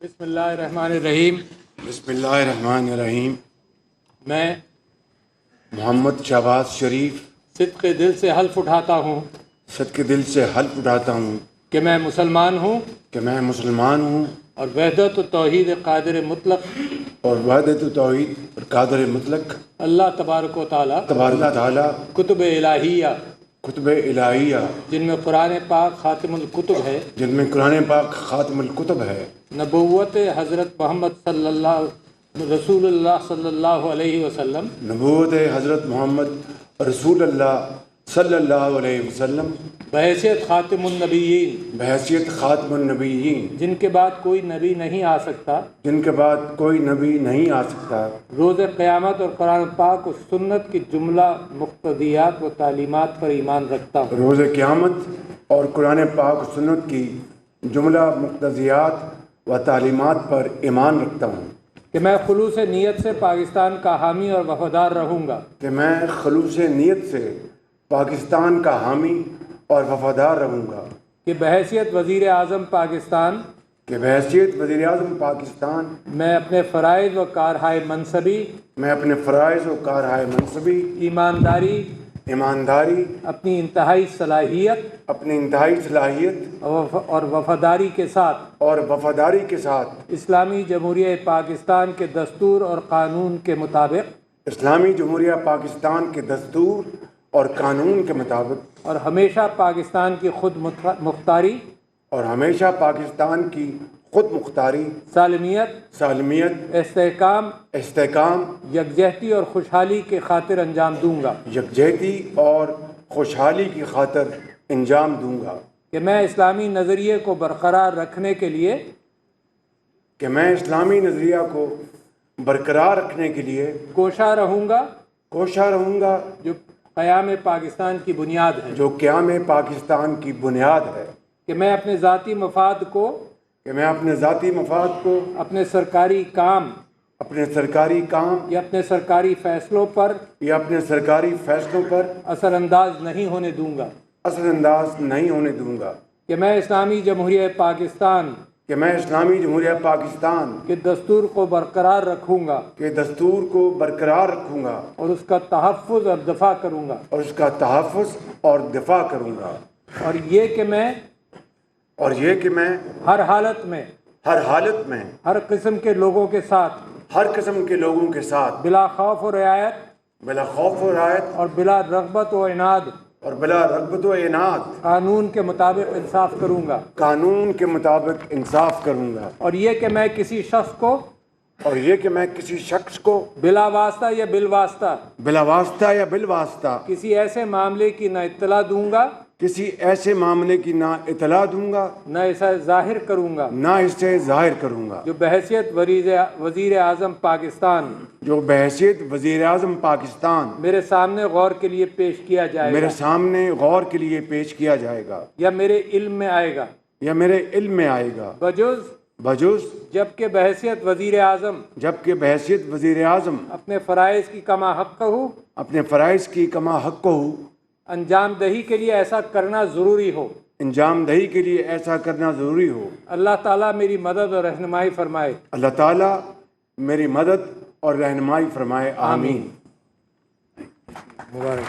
بسم اللہ الرحمن الرحیم۔ بسم اللہ الرحمن الرحیم۔ میں محمد شہباز شریف صدق دل سے حلف اٹھاتا ہوں صدق دل سے حلف اٹھاتا ہوں کہ میں مسلمان ہوں کہ میں مسلمان ہوں اور وحدت و توحید قادر مطلق اور وحدت توحید اور قادر مطلق اللہ تبارک و تعالیٰ تبارک تعالیٰ کتب الہیہ کتب الہیہ جن میں قرآن پاک خاتم الکتب ہے، جن میں قرآن پاک خاتم الکتب ہے، نبوت حضرت محمد رسول اللہ صلی اللہ علیہ وسلم، نبوت حضرت محمد رسول اللہ صلی اللہ علیہ وسلم بحیثیت خاتم النبیین، بحیثیت خاتم النبیین، جن کے بعد کوئی نبی نہیں آ سکتا، جن کے بعد کوئی نبی نہیں آ سکتا، روز قیامت اور قرآن پاک و سنت کی جملہ مقتضیات و تعلیمات پر ایمان رکھتا ہوں، روز قیامت اور قرآن پاک و سنت کی جملہ مقتضیات و تعلیمات پر ایمان رکھتا ہوں کہ میں خلوص نیت سے پاکستان کا حامی اور وفادار رہوں گا، کہ میں خلوص نیت سے پاکستان کا حامی اور وفادار رہوں گا، کہ بحیثیت وزیر اعظم پاکستان کہ بحیثیت وزیر اعظم پاکستان میں اپنے فرائض و کارہائے منصبی، میں اپنے فرائض و کارہائے منصبی، ایمانداری، ایمانداری، اپنی انتہائی صلاحیت اپنی انتہائی صلاحیت اور وفاداری کے ساتھ اور وفاداری کے ساتھ اسلامی جمہوریہ پاکستان کے دستور اور قانون کے مطابق اسلامی جمہوریہ پاکستان کے دستور اور قانون کے مطابق اور ہمیشہ پاکستان کی خود مختاری، اور ہمیشہ پاکستان کی خود مختاری، سالمیت، استحکام، یکجہتی اور خوشحالی کے خاطر انجام دوں گا، یکجہتی اور خوشحالی کی خاطر انجام دوں گا، کہ میں اسلامی نظریے کو برقرار رکھنے کے لیے کہ میں اسلامی نظریہ کو برقرار رکھنے کے لیے کوشاں رہوں گا جو قیام پاکستان کی بنیاد ہے، جو قیام پاکستان کی بنیاد ہے، کہ میں اپنے ذاتی مفاد کو اپنے سرکاری کام یا اپنے سرکاری فیصلوں پر اثر انداز نہیں ہونے دوں گا، کہ میں اسلامی جمہوریہ پاکستان کے دستور کو برقرار رکھوں گا اور اس کا تحفظ اور دفاع کروں گا، اور یہ کہ میں ہر حالت میں ہر قسم کے لوگوں کے ساتھ بلا خوف و رعایت اور بلا رغبت و عناد قانون کے مطابق انصاف کروں گا، اور یہ کہ میں کسی شخص کو بلا واسطہ یا بالواسطہ کسی ایسے معاملے کی نہ اطلاع دوں گا نہ اسے ظاہر کروں گا جو بحیثیت وزیر اعظم پاکستان میرے سامنے غور کے لیے پیش کیا جائے گا یا میرے علم میں آئے گا بجز جبکہ بحیثیت وزیر اعظم اپنے فرائض کی کما حق ہو انجام دہی کے لیے ایسا کرنا ضروری ہو اللہ تعالیٰ میری مدد اور رہنمائی فرمائے آمین۔ مبارک۔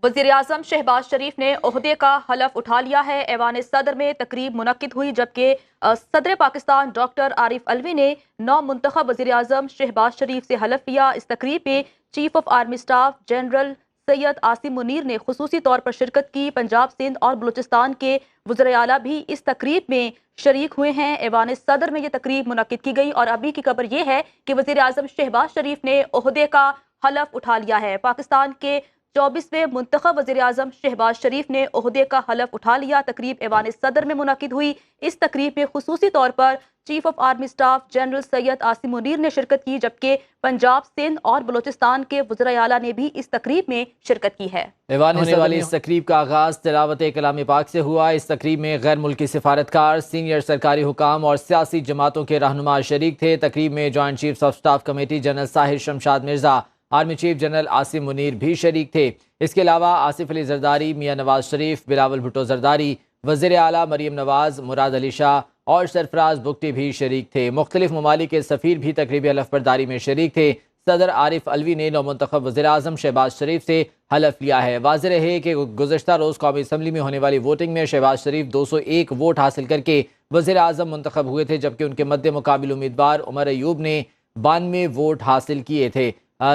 وزیر اعظم شہباز شریف نے عہدے کا حلف اٹھا لیا ہے۔ ایوان صدر میں تقریب منعقد ہوئی جبکہ صدر پاکستان ڈاکٹر عارف علوی نے نو منتخب وزیر اعظم شہباز شریف سے حلف لیا۔ اس تقریب میں chief of army staff general Syed Asim Munir نے خصوصی طور پر شرکت کی۔ پنجاب، سندھ اور بلوچستان کے وزراء اعلیٰ بھی اس تقریب میں شریک ہوئے ہیں۔ ایوان صدر میں یہ تقریب منعقد کی گئی اور ابھی کی خبر یہ ہے کہ وزیر اعظم شہباز شریف نے عہدے کا حلف اٹھا لیا ہے۔ پاکستان کے 24ویں منتخب وزیر اعظم شہباز شریف نے عہدے کا حلف اٹھا لیا۔ تقریب ایوان صدر میں منعقد ہوئی۔ اس تقریب میں خصوصی طور پر chief of army staff general Syed Asim Munir نے شرکت کی جبکہ پنجاب، سندھ اور بلوچستان کے وزراء اعلیٰ نے بھی اس تقریب میں شرکت کی ہے۔ ایوان ہونے والی اس تقریب کا آغاز تلاوت کلام پاک سے ہوا۔ اس تقریب میں غیر ملکی سفارتکار، سینئر سرکاری حکام اور سیاسی جماعتوں کے رہنما شریک تھے۔ تقریب میں joint chiefs of staff committee general Sahir Shamshad Mirza, army chief general Asim Munir بھی شریک تھے۔ اس کے علاوہ آصف علی زرداری، میاں نواز شریف، بلاول بھٹو زرداری، وزیر اعلیٰ مریم نواز، مراد علی شاہ اور سرفراز بگٹی بھی شریک تھے۔ مختلف ممالک کے سفیر بھی تقریبی حلف برداری میں شریک تھے۔ صدر عارف الوی نے نومنتخب وزیراعظم شہباز شریف سے حلف لیا ہے۔ واضح رہے کہ گزشتہ روز قومی اسمبلی میں ہونے والی ووٹنگ میں شہباز شریف 201 ووٹ حاصل کر کے وزیر اعظم منتخب ہوئے تھے، جبکہ ان کے مد مقابل امیدوار عمر ایوب نے 92 ووٹ حاصل کیے تھے۔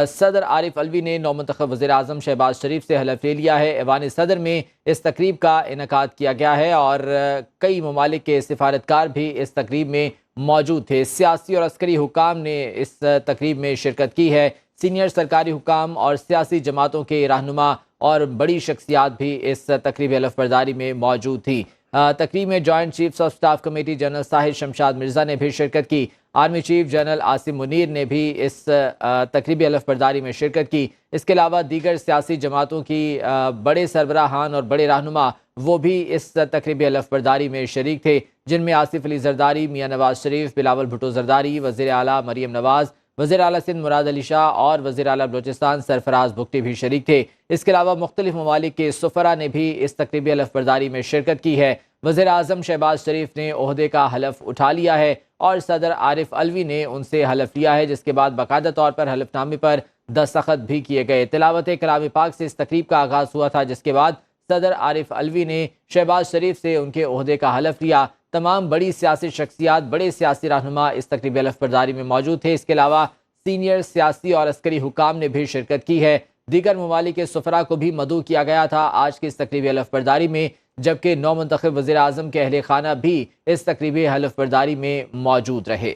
صدر عارف الوی نے نومنتخب وزیر اعظم شہباز شریف سے حلف لے لیا ہے۔ ایوان صدر میں اس تقریب کا انعقاد کیا گیا ہے اور کئی ممالک کے سفارتکار بھی اس تقریب میں موجود تھے۔ سیاسی اور عسکری حکام نے اس تقریب میں شرکت کی ہے۔ سینئر سرکاری حکام اور سیاسی جماعتوں کے رہنما اور بڑی شخصیات بھی اس تقریب حلف برداری میں موجود تھی۔ تقریب میں joint chiefs of staff committee general Sahir Shamshad Mirza نے بھی شرکت کی۔ Army chief general Asim Munir نے بھی اس تقریبی حلف برداری میں شرکت کی۔ اس کے علاوہ دیگر سیاسی جماعتوں کی بڑے سربراہان اور بڑے رہنما وہ بھی اس تقریبی حلف برداری میں شریک تھے، جن میں آصف علی زرداری، میاں نواز شریف، بلاول بھٹو زرداری، وزیر اعلیٰ مریم نواز، وزیر اعلیٰ سندھ مراد علی شاہ اور وزیر اعلیٰ بلوچستان سرفراز بگٹی بھی شریک تھے۔ اس کے علاوہ مختلف ممالک کے سفراء نے بھی اس تقریبی حلف برداری میں شرکت کی ہے۔ وزیر اعظم شہباز شریف نے عہدے کا حلف اٹھا لیا ہے اور صدر عارف الوی نے ان سے حلف لیا ہے، جس کے بعد باقاعدہ طور پر حلف نامے پر دستخط بھی کیے گئے۔ تلاوت کلام پاک سے اس تقریب کا آغاز ہوا تھا، جس کے بعد صدر عارف الوی نے شہباز شریف سے ان کے عہدے کا حلف لیا۔ تمام بڑی سیاسی شخصیات، بڑے سیاسی رہنما اس تقریبی حلف برداری میں موجود تھے۔ اس کے علاوہ سینئر سیاسی اور عسکری حکام نے بھی شرکت کی ہے۔ دیگر ممالک کے سفراء کو بھی مدعو کیا گیا تھا آج کی اس تقریبی حلف برداری میں، جبکہ نومنتخب وزیر اعظم کے اہل خانہ بھی اس تقریبی حلف برداری میں موجود رہے۔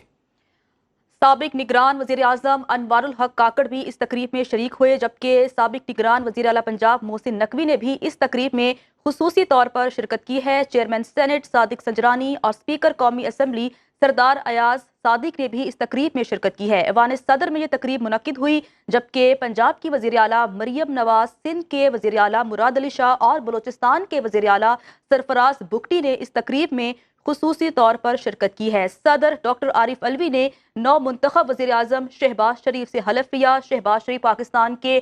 سابق نگران وزیر اعظم انوار الحق کاکڑ بھی اس تقریب میں شریک ہوئے، جبکہ سابق نگران وزیر اعلیٰ پنجاب محسن نقوی نے بھی اس تقریب میں خصوصی طور پر شرکت کی ہے۔ چیئرمین سینٹ صادق سنجرانی اور اسپیکر قومی اسمبلی سردار ایاز صادق نے بھی اس تقریب میں شرکت کی ہے۔ ایوان صدر میں یہ تقریب منعقد ہوئی، جبکہ پنجاب کی وزیر اعلیٰ مریم نواز، سندھ کے وزیر اعلیٰ مراد علی شاہ اور بلوچستان کے وزیر اعلیٰ سرفراز بگٹی نے اس تقریب میں خصوصی طور پر شرکت کی ہے۔ صدر ڈاکٹر عارف الوی نے نو منتخب وزیر اعظم شہباز شریف سے حلف لیا۔ شہباز شریف پاکستان کے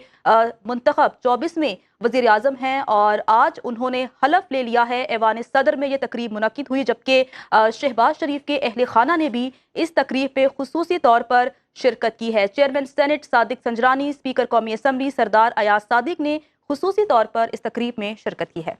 منتخب 24ویں وزیر اعظم ہیں اور آج انہوں نے حلف لے لیا ہے۔ ایوان صدر میں یہ تقریب منعقد ہوئی، جبکہ شہباز شریف کے اہل خانہ نے بھی اس تقریب پہ خصوصی طور پر شرکت کی ہے۔ Chairman senate Sadiq Sanjrani, speaker قومی اسمبلی سردار ایاز صادق نے خصوصی طور پر اس تقریب میں شرکت کی ہے۔